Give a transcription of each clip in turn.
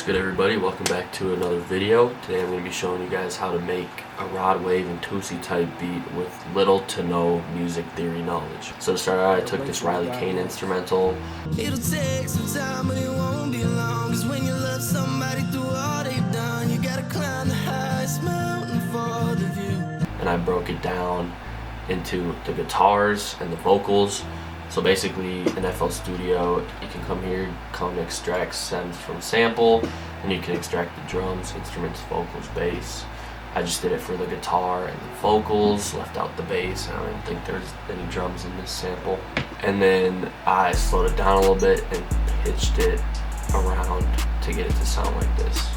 good, everybody? Welcome back to another video. Today I'm going to be showing you guys how to make a rod wave and Toosii type beat with little to no music theory knowledge. So to start out, I took this Rylo instrumental. It'll take some time, but it won't be long. 'Cause when you love somebody through all they've done, you gotta climb the highest mountain for the view. And I broke it down into the guitars and the vocals. So basically in FL Studio, you can come here, extract stems from sample, and you can extract the drums, instruments, vocals, bass. I just did it for the guitar and the vocals, left out the bass. I don't think there's any drums in this sample. And then I slowed it down a little bit and pitched it around to get it to sound like this.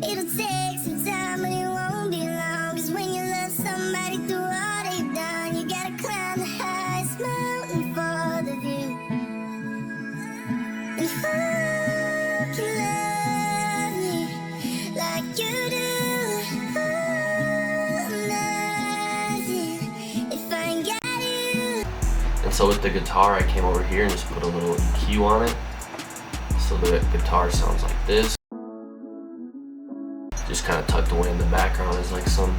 It'll take some time, but it won't be long. 'Cause when you love somebody through all they've done, you gotta climb the highest mountain for the view. And who can love me like you do? If I ain't got you. And so with the guitar, I came over here and just put a little EQ on it. So the guitar sounds like this. Just kind of tucked away in the background is like some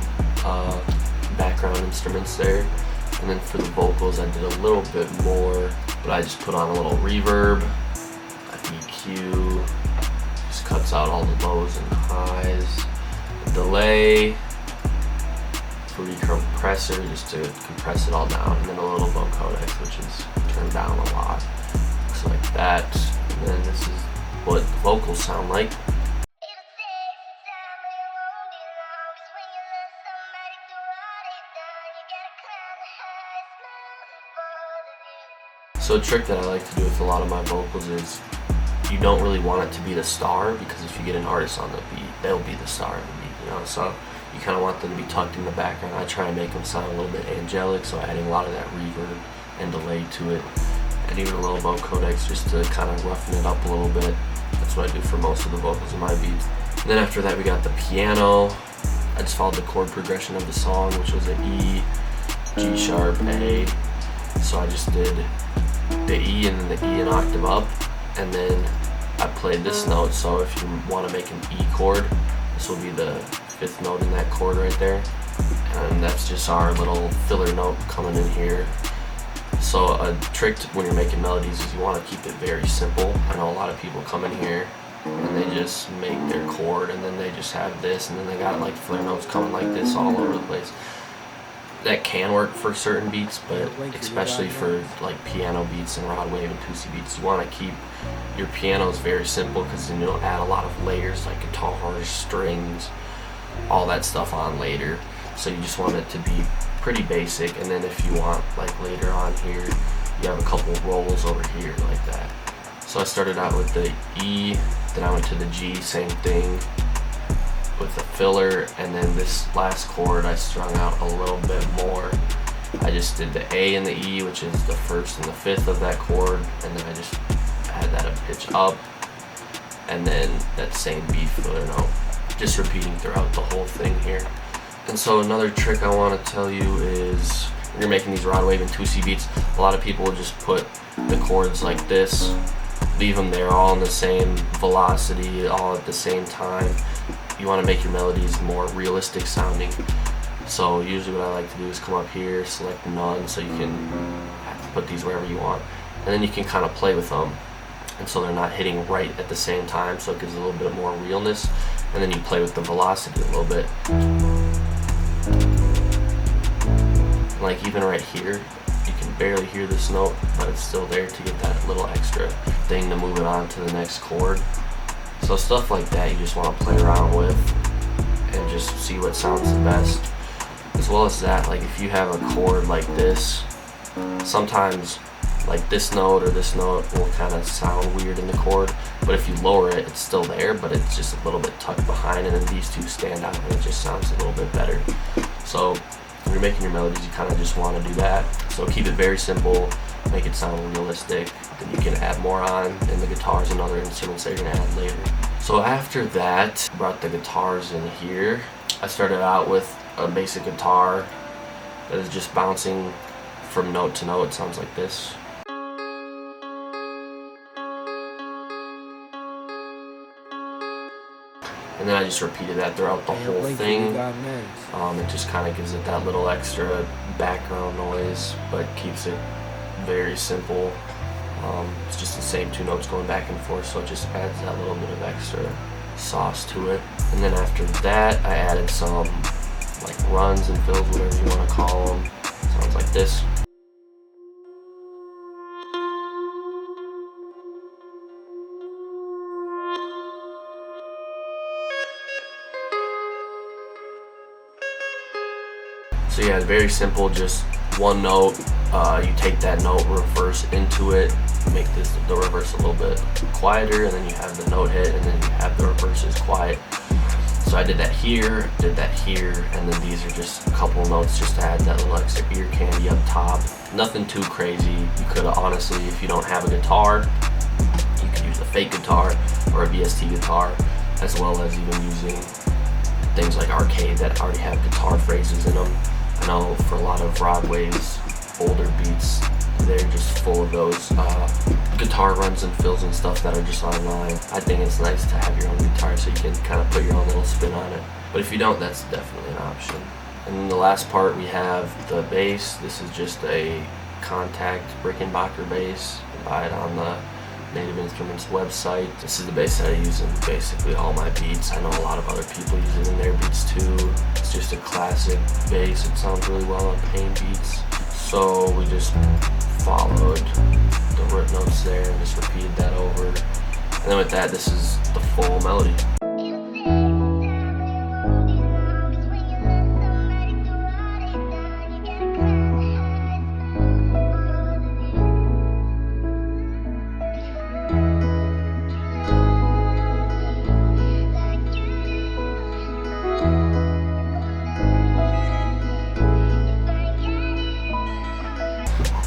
background instruments there. And then for the vocals, I did a little bit more, but I just put on a little reverb, a EQ, just cuts out all the lows and highs, a delay, fruity compressor just to compress it all down, and then a little vocodec, which is turned down a lot. Looks like that. And then this is what the vocals sound like. So a trick that I like to do with a lot of my vocals is you don't really want it to be the star, because if you get an artist on the beat, they'll be the star of the beat, you know. So you kind of want them to be tucked in the background. I try and make them sound a little bit angelic, so adding a lot of that reverb and delay to it, and even a little vocodecs just to kind of roughen it up a little bit. That's what I do for most of the vocals in my beats. And then after that, we got the piano. I just followed the chord progression of the song, which was an E, G sharp, A. So I just did the E and then the E an octave up, and then I played this note. So if you want to make an E chord, this will be the 5th note in that chord right there, and that's just our little filler note coming in here. So a trick when you're making melodies is you want to keep it very simple. I know a lot of people come in here and they just make their chord, and then they just have this, and then they got like filler notes coming like this all over the place. That can work for certain beats, but especially for like piano beats and rod wave and Toosii beats, you want to keep your pianos very simple, because then you'll add a lot of layers like guitars, strings, all that stuff on later. So you just want it to be pretty basic, and then if you want, like later on here, you have a couple rolls over here like that. So I started out with the E, then I went to the G, same thing with the filler, and then this last chord I strung out a little bit more. I just did the A and the E, which is the 1st and the 5th of that chord, and then I just had that a pitch up, and then that same B filler note, just repeating throughout the whole thing here. And so another trick I want to tell you is when you're making these rod wave and Toosii beats, a lot of people will just put the chords like this, leave them there all in the same velocity, all at the same time. You want to make your melodies more realistic sounding. So usually what I like to do is come up here, select none, so you can put these wherever you want, and then you can kind of play with them, and so they're not hitting right at the same time, so it gives a little bit more realness. And then you play with the velocity a little bit. Like even right here, you can barely hear this note, but it's still there to get that little extra thing to move it on to the next chord. So stuff like that you just want to play around with and just see what sounds the best. As well as that, like if you have a chord like this, sometimes like this note or this note will kind of sound weird in the chord, but if you lower it, it's still there, but it's just a little bit tucked behind, and then these two stand out and it just sounds a little bit better. So when you're making your melodies, you kind of just want to do that. So keep it very simple, make it sound realistic, then you can add more on in the guitars and other instruments that you're going to add later. So after that, I brought the guitars in here. I started out with a basic guitar that is just bouncing from note to note. It sounds like this. And then I just repeated that throughout the whole thing. It just kind of gives it that little extra background noise, but keeps it very simple. It's just the same two notes going back and forth, so it just adds that little bit of extra sauce to it. And then after that, I added some like runs and fills, whatever you want to call them. Sounds like this. So yeah, it's very simple, just one note. You take that note, reverse into it, make the reverse a little bit quieter, and then you have the note hit, and then you have the reverses quiet. So I did that here, and then these are just a couple notes just to add that little extra ear candy up top. Nothing too crazy. You could honestly, if you don't have a guitar, you could use a fake guitar or a VST guitar, as well as even using things like arcade that already have guitar phrases in them. I know for a lot of Broadway's older beats, they're just full of those guitar runs and fills and stuff that are just online. I think it's nice to have your own guitar so you can kind of put your own little spin on it. But if you don't, that's definitely an option. And then the last part, we have the bass. This is just a contact Rickenbacker bass. You buy it on the Native Instruments website. This is the bass that I use in basically all my beats. I know a lot of other people use it in their beats too. It's just a classic bass. It sounds really well on Pain beats. So we just followed the root notes there and just repeated that over. And then with that, this is the full melody.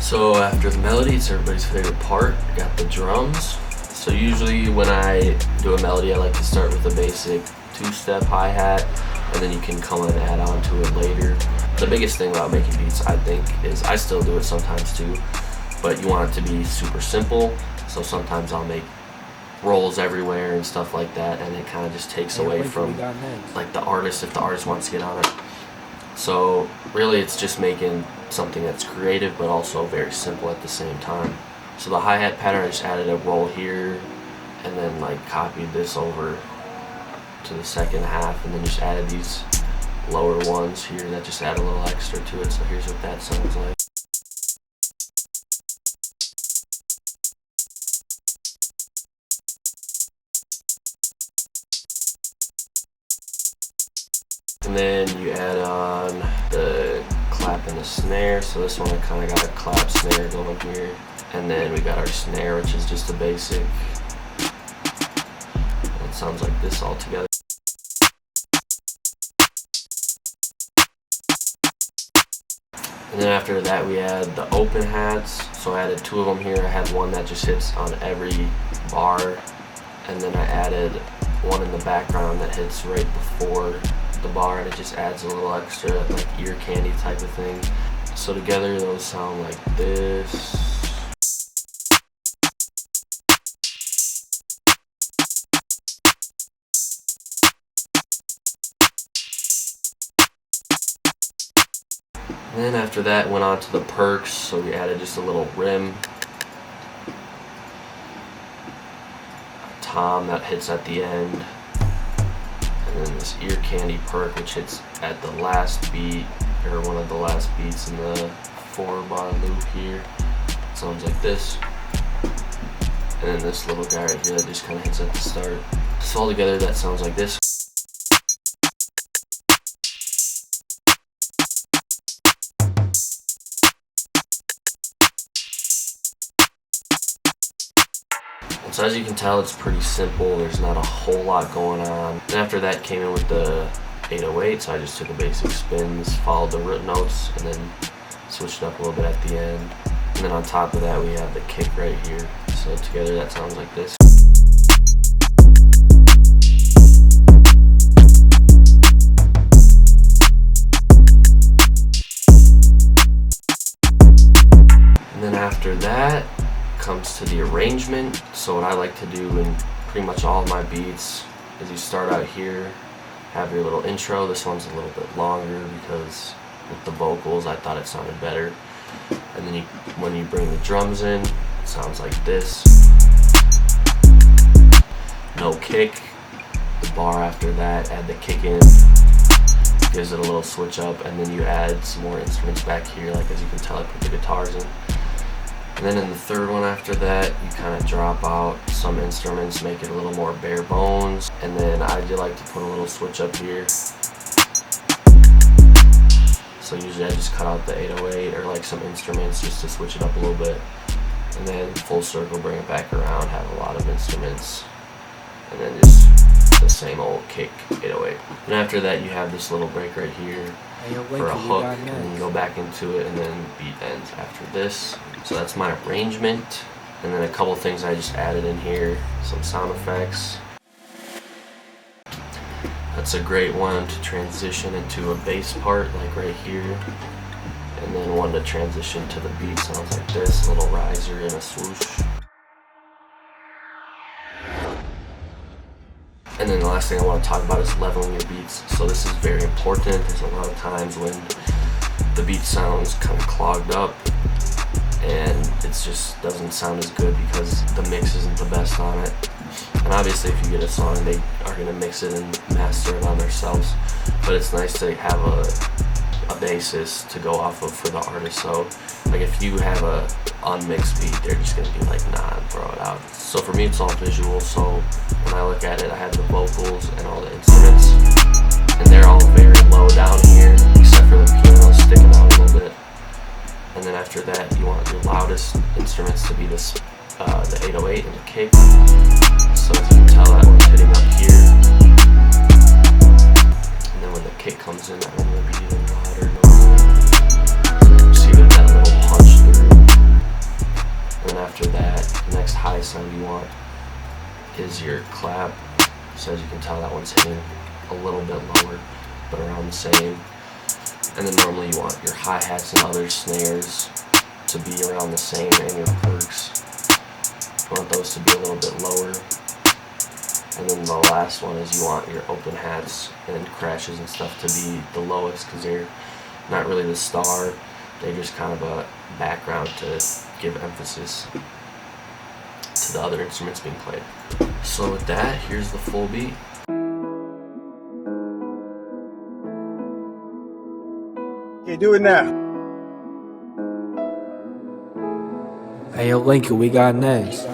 So after the melody, it's everybody's favorite part. I got the drums. So usually when I do a melody, I like to start with a basic two-step hi-hat, and then you can come and add on to it later. The biggest thing about making beats, I think, is I still do it sometimes too, but you want it to be super simple. So sometimes I'll make rolls everywhere and stuff like that, and it kind of just takes away from like the artist, if the artist wants to get on it. So really it's just making something that's creative but also very simple at the same time. So the hi-hat pattern, I just added a roll here and then like copied this over to the second half, and then just added these lower ones here that just add a little extra to it. So here's what that sounds like. And then you add on the clap and the snare. So this one I kind of got a clap snare going here. And then we got our snare, which is just a basic. It sounds like this all together. And then after that we add the open hats. So I added two of them here. I had one that just hits on every bar. And then I added one in the background that hits right before the bar, and it just adds a little extra like ear candy type of thing. So together those sound like this. And then after that went on to the perks, so we added just a little rim, a tom that hits at the end, and then this ear candy perk which hits at the last beat, or one of the last beats in the 4-bar loop here. It sounds like this. And then this little guy right here that just kind of hits at the start. So all together that sounds like this. So as you can tell, it's pretty simple. There's not a whole lot going on. And after that came in with the 808, so I just took a basic spins, followed the root notes, and then switched up a little bit at the end. And then on top of that we have the kick right here. So together that sounds like this. And then after that comes to the arrangement. So what I like to do in pretty much all of my beats is you start out here, have your little intro. This one's a little bit longer because with the vocals I thought it sounded better. And then when you bring the drums in, it sounds like this. No kick. The bar after that, add the kick in, gives it a little switch up, and then you add some more instruments back here, like as you can tell I put the guitars in. And then in the third one after that, you kind of drop out some instruments, make it a little more bare bones, and then I do like to put a little switch up here. So usually I just cut out the 808 or like some instruments just to switch it up a little bit, and then full circle, bring it back around, have a lot of instruments, and then just the same old kick 808. And after that you have this little break right here for a hook, and then you go back into it, and then beat ends after this. So that's my arrangement, and then a couple things I just added in here, some sound effects. That's a great one to transition into a bass part, like right here, and then one to transition to the beat, sounds like this, a little riser and a swoosh. And then the last thing I want to talk about is leveling your beats. So this is very important. There's a lot of times when the beat sounds kind of clogged up and it just doesn't sound as good because the mix isn't the best on it. And obviously if you get a song, they are going to mix it and master it on themselves, but it's nice to have a basis to go off of for the artist. So like if you have a unmixed beat, they're just going to be like, nah, and throw it out. So for me it's all visual, so when I look at it, I have the vocals and all the instruments, and they're all very low down here except for the piano sticking out a little bit. And then after that you want your loudest instruments to be the 808 and the kick. So as you can tell, that one's hitting up here, and then when the kick comes in, that one will be even louder normally. See that little punch through. And then after that, the next high sound you want is your clap. So as you can tell, that one's hitting a little bit lower, but around the same. And then normally you want your hi-hats and other snares to be around the same, and your perks, you want those to be a little bit lower. And then the last one is you want your open hats and crashes and stuff to be the lowest, because they're not really the star, they're just kind of a background to give emphasis to the other instruments being played. So with that, here's the full beat. Okay, do it now. Ayolincoln, we got next.